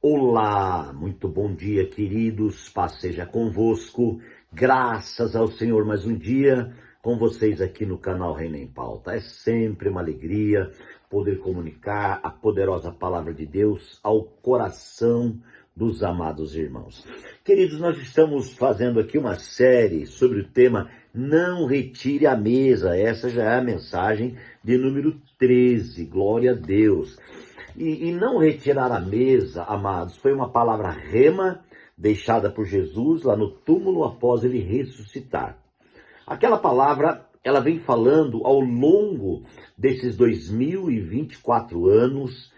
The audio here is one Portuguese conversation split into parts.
Olá, muito bom dia, queridos, paz seja convosco, graças ao Senhor mais um dia com vocês aqui no canal Reina em Pauta. É sempre uma alegria poder comunicar a poderosa palavra de Deus ao coração dos amados irmãos. Queridos, nós estamos fazendo aqui uma série sobre o tema Não Retire a Mesa. Essa já é a mensagem de número 13, glória a Deus. E não retirar a mesa, amados, foi uma palavra rema deixada por Jesus lá no túmulo após ele ressuscitar. Aquela palavra, ela vem falando ao longo desses 2024 anos,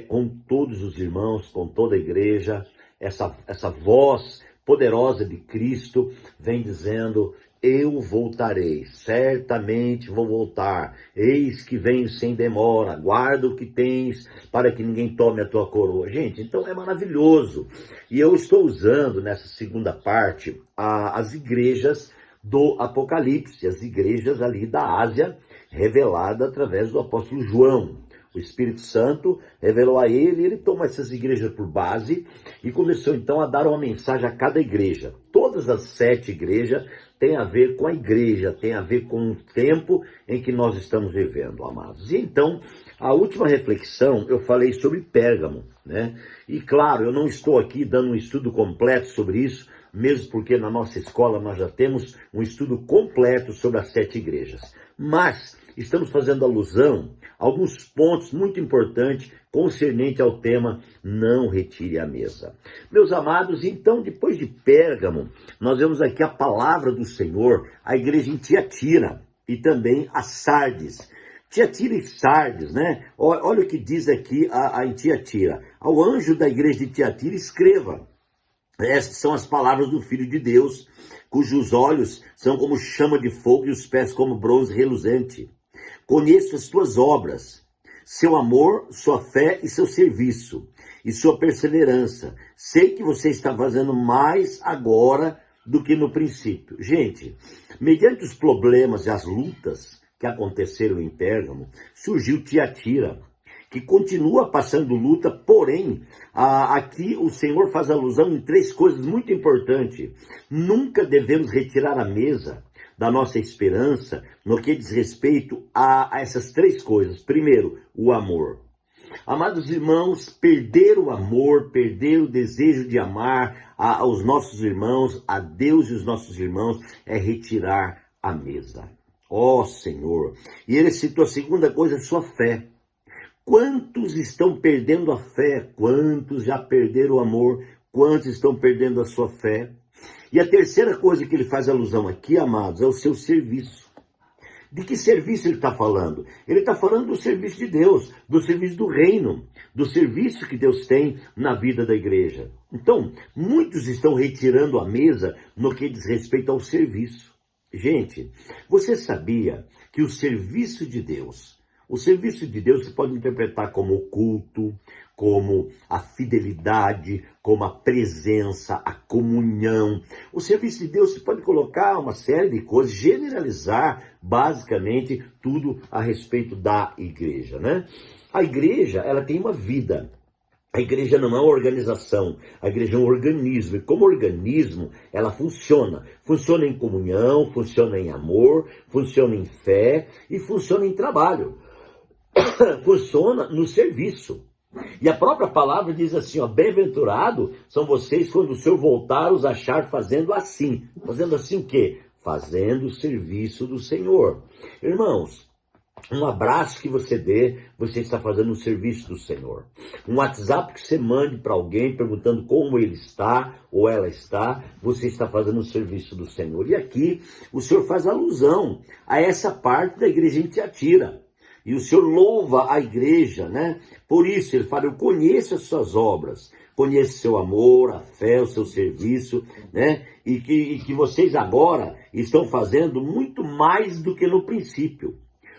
com todos os irmãos, com toda a igreja, essa voz poderosa de Cristo vem dizendo: eu voltarei, certamente vou voltar, eis que venho sem demora, guarda o que tens para que ninguém tome a tua coroa. Gente, então é maravilhoso. E eu estou usando nessa segunda parte as igrejas do Apocalipse, as igrejas ali da Ásia, revelada através do apóstolo João. O Espírito Santo revelou a ele toma essas igrejas por base e começou então a dar uma mensagem a cada igreja. Todas as 7 igrejas têm a ver com a igreja, têm a ver com o tempo em que nós estamos vivendo, amados. E então, a última reflexão, eu falei sobre Pérgamo, né? E claro, eu não estou aqui dando um estudo completo sobre isso, mesmo porque na nossa escola nós já temos um estudo completo sobre as 7 igrejas. Mas estamos fazendo alusão a alguns pontos muito importantes concernente ao tema Não Retire a Mesa. Meus amados, então depois de Pérgamo, nós vemos aqui a palavra do Senhor, a igreja em Tiatira e também a Sardes. Tiatira e Sardes, né? Olha o que diz aqui em Tiatira. Ao anjo da igreja de Tiatira escreva. Estas são as palavras do Filho de Deus, cujos olhos são como chama de fogo e os pés como bronze reluzente. Conheço as tuas obras, seu amor, sua fé e seu serviço, e sua perseverança. Sei que você está fazendo mais agora do que no princípio. Gente, mediante os problemas e as lutas que aconteceram em Pérgamo, surgiu Tiatira, que continua passando luta, porém, aqui o Senhor faz alusão em 3 coisas muito importantes. Nunca devemos retirar a mesa da nossa esperança no que diz respeito a essas 3 coisas. Primeiro, o amor. Amados irmãos, perder o amor, perder o desejo de amar aos nossos irmãos, a Deus e os nossos irmãos, é retirar a mesa. Ó Senhor! E ele citou a segunda coisa, sua fé. Quantos estão perdendo a fé? Quantos já perderam o amor? Quantos estão perdendo a sua fé? E a terceira coisa que ele faz alusão aqui, amados, é o seu serviço. De que serviço ele está falando? Ele está falando do serviço de Deus, do serviço do reino, do serviço que Deus tem na vida da igreja. Então, muitos estão retirando a mesa no que diz respeito ao serviço. Gente, você sabia que o serviço de Deus você pode interpretar como o culto, como a fidelidade, como a presença, a comunhão. O serviço de Deus você pode colocar uma série de coisas, generalizar basicamente tudo a respeito da igreja, né? A igreja, ela tem uma vida. A igreja não é uma organização, a igreja é um organismo, e como organismo, ela funciona. Funciona em comunhão, funciona em amor, funciona em fé e funciona em trabalho. Funciona no serviço. E a própria palavra diz assim, ó, bem-aventurado são vocês quando o Senhor voltar os achar fazendo assim. Fazendo assim o quê? Fazendo o serviço do Senhor. Irmãos, um abraço que você dê, você está fazendo o serviço do Senhor. Um WhatsApp que você mande para alguém perguntando como ele está ou ela está, você está fazendo o serviço do Senhor. E aqui o Senhor faz alusão a essa parte da igreja em Tiatira. E o Senhor louva a igreja, né? Por isso ele fala, eu conheço as suas obras, conheço seu amor, a fé, o seu serviço, né? E que vocês agora estão fazendo muito mais do que no princípio.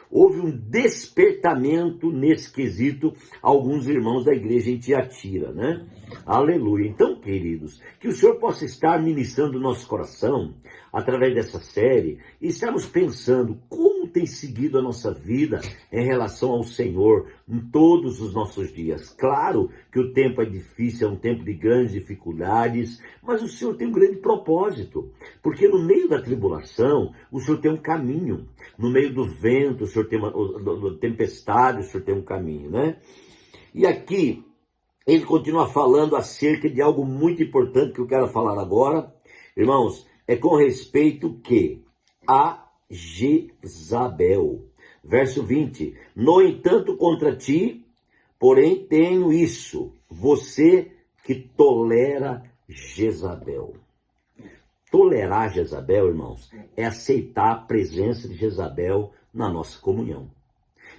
Houve um despertamento nesse quesito alguns irmãos da igreja em Tiatira, né? Aleluia. Então, queridos, que o Senhor possa estar ministrando o nosso coração através dessa série e estarmos pensando como como tem seguido a nossa vida em relação ao Senhor em todos os nossos dias. Claro que o tempo é difícil, é um tempo de grandes dificuldades, mas o Senhor tem um grande propósito, porque no meio da tribulação, o Senhor tem um caminho. No meio do vento, o Senhor tem do tempestade, o Senhor tem um caminho, né? E aqui, ele continua falando acerca de algo muito importante que eu quero falar agora. Irmãos, é com respeito que a Jezabel. Verso 20. No entanto, contra ti, porém, tenho isso. Você que tolera Jezabel. Tolerar Jezabel, irmãos, é aceitar a presença de Jezabel na nossa comunhão.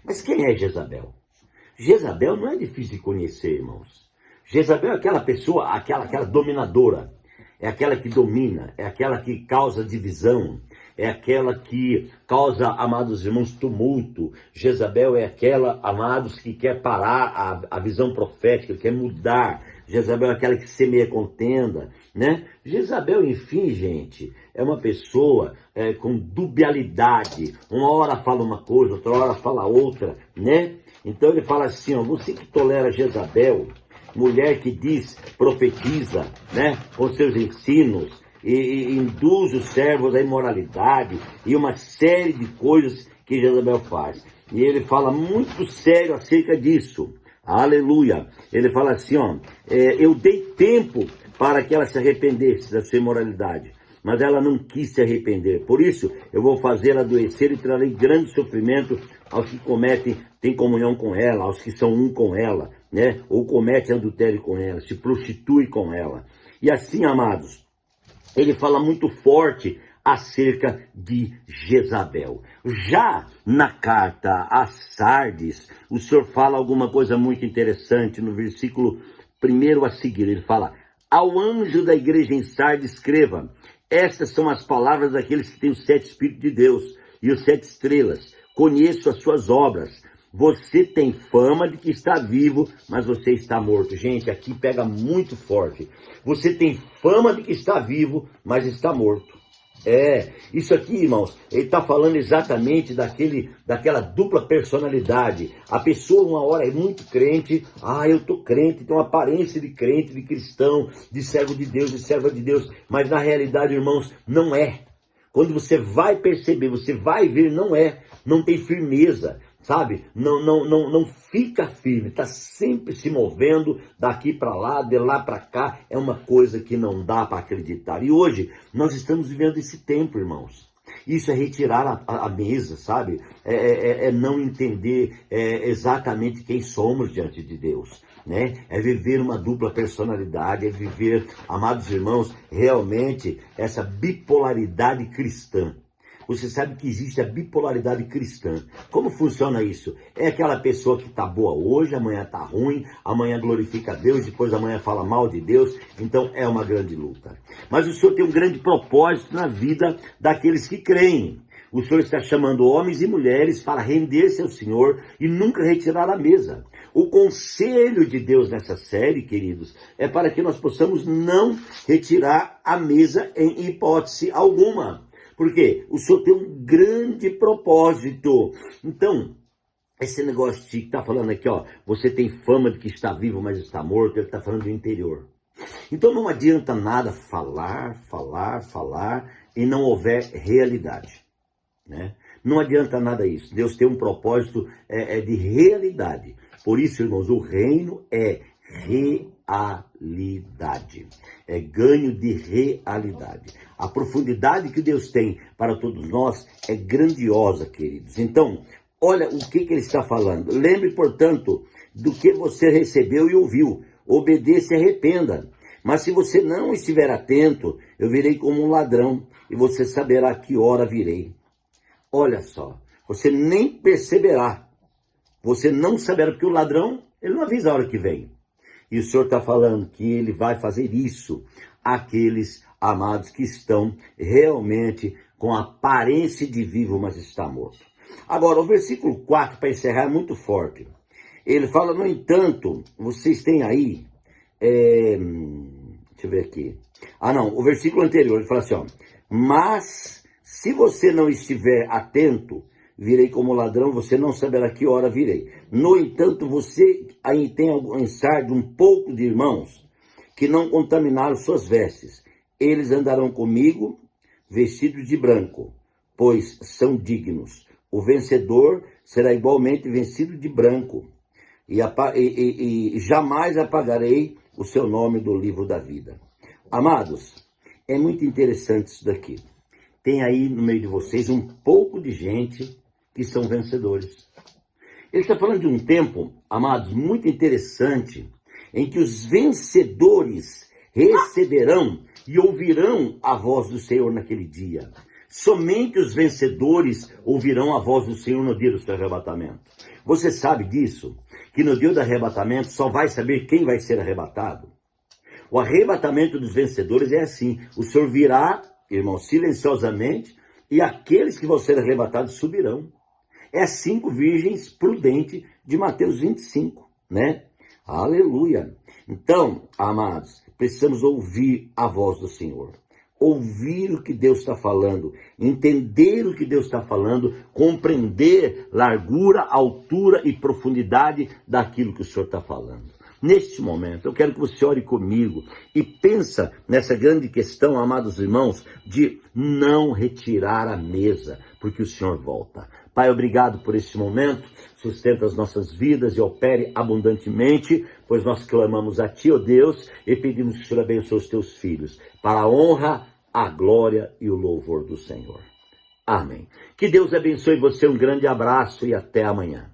Mas quem é Jezabel? Jezabel não é difícil de conhecer, irmãos. Jezabel é aquela pessoa, aquela dominadora. É aquela que domina, é aquela que causa divisão, é aquela que causa, amados irmãos, tumulto. Jezabel é aquela, amados, que quer parar a visão profética, quer mudar. Jezabel é aquela que semeia contenda, né? Jezabel, enfim, gente, é uma pessoa com dubialidade. Uma hora fala uma coisa, outra hora fala outra, né? Então ele fala assim, ó, você que tolera Jezabel, mulher que diz, profetiza, né, com seus ensinos, e induz os servos à imoralidade, e uma série de coisas que Jezabel faz. E ele fala muito sério acerca disso. Aleluia. Ele fala assim, ó, eu dei tempo para que ela se arrependesse da sua imoralidade, mas ela não quis se arrepender. Por isso, eu vou fazê-la adoecer e trarei grande sofrimento aos que têm comunhão com ela, aos que são um com ela, né? Ou cometem adultério com ela, se prostitui com ela. E assim, amados, ele fala muito forte acerca de Jezabel. Já na carta a Sardes, o Senhor fala alguma coisa muito interessante no versículo 1 a seguir. Ele fala, ao anjo da igreja em Sardes escreva, estas são as palavras daqueles que têm os 7 Espíritos de Deus e os 7 estrelas. Conheço as suas obras. Você tem fama de que está vivo, mas você está morto. Gente, aqui pega muito forte. Você tem fama de que está vivo, mas está morto. Isso aqui, irmãos, ele está falando exatamente daquela dupla personalidade. A pessoa uma hora é muito crente, eu tô crente, tem uma aparência de crente, de cristão, de servo de Deus, de serva de Deus, mas na realidade, irmãos, não é. Quando você vai perceber, você vai ver, não tem firmeza, sabe? Não fica firme, está sempre se movendo daqui para lá, de lá para cá, é uma coisa que não dá para acreditar. E hoje nós estamos vivendo esse tempo, irmãos. Isso é retirar a mesa, sabe? É não entender exatamente quem somos diante de Deus, né? É viver uma dupla personalidade, é viver, amados irmãos, realmente essa bipolaridade cristã. Você sabe que existe a bipolaridade cristã. Como funciona isso? É aquela pessoa que está boa hoje, amanhã está ruim, amanhã glorifica a Deus, depois amanhã fala mal de Deus. Então é uma grande luta. Mas o Senhor tem um grande propósito na vida daqueles que creem. O Senhor está chamando homens e mulheres para render-se ao Senhor e nunca retirar a mesa. O conselho de Deus nessa série, queridos, é para que nós possamos não retirar a mesa em hipótese alguma. Porque o Senhor tem um grande propósito. Então, esse negócio que está falando aqui, ó, você tem fama de que está vivo, mas está morto, ele está falando do interior. Então não adianta nada falar e não houver realidade, né? Não adianta nada isso. Deus tem um propósito de realidade. Por isso, irmãos, o reino é realidade. É ganho de realidade. A profundidade que Deus tem para todos nós é grandiosa, queridos. Então, olha o que ele está falando. Lembre, portanto, do que você recebeu e ouviu. Obedeça e arrependa. Mas se você não estiver atento, eu virei como um ladrão e você saberá que hora virei. Olha só, você nem perceberá. Você não saberá, porque o ladrão, ele não avisa a hora que vem. E o Senhor está falando que ele vai fazer isso àqueles amados que estão realmente com aparência de vivo, mas está morto. Agora, o versículo 4, para encerrar, é muito forte. Ele fala, no entanto, vocês têm aí... deixa eu ver aqui. O versículo anterior, ele fala assim, ó, mas se você não estiver atento, virei como ladrão, você não saberá que hora virei. No entanto, você aí tem algum de um pouco de irmãos que não contaminaram suas vestes. Eles andarão comigo vestidos de branco, pois são dignos. O vencedor será igualmente vestido de branco, e jamais apagarei o seu nome do livro da vida. Amados, é muito interessante isso daqui. Tem aí no meio de vocês um pouco de gente que são vencedores. Ele está falando de um tempo, amados, muito interessante, em que os vencedores receberão e ouvirão a voz do Senhor naquele dia. Somente os vencedores ouvirão a voz do Senhor no dia do seu arrebatamento. Você sabe disso? Que no dia do arrebatamento só vai saber quem vai ser arrebatado? O arrebatamento dos vencedores é assim. O Senhor virá, irmão, silenciosamente, e aqueles que vão ser arrebatados subirão. É 5 virgens prudentes de Mateus 25, né? Aleluia! Então, amados, precisamos ouvir a voz do Senhor. Ouvir o que Deus está falando, entender o que Deus está falando, compreender largura, altura e profundidade daquilo que o Senhor está falando. Neste momento, eu quero que você ore comigo e pensa nessa grande questão, amados irmãos, de não retirar a mesa, porque o Senhor volta. Pai, obrigado por esse momento, sustenta as nossas vidas e opere abundantemente, pois nós clamamos a Ti, ó Deus, e pedimos que o Senhor abençoe os Teus filhos, para a honra, a glória e o louvor do Senhor. Amém. Que Deus abençoe você, um grande abraço e até amanhã.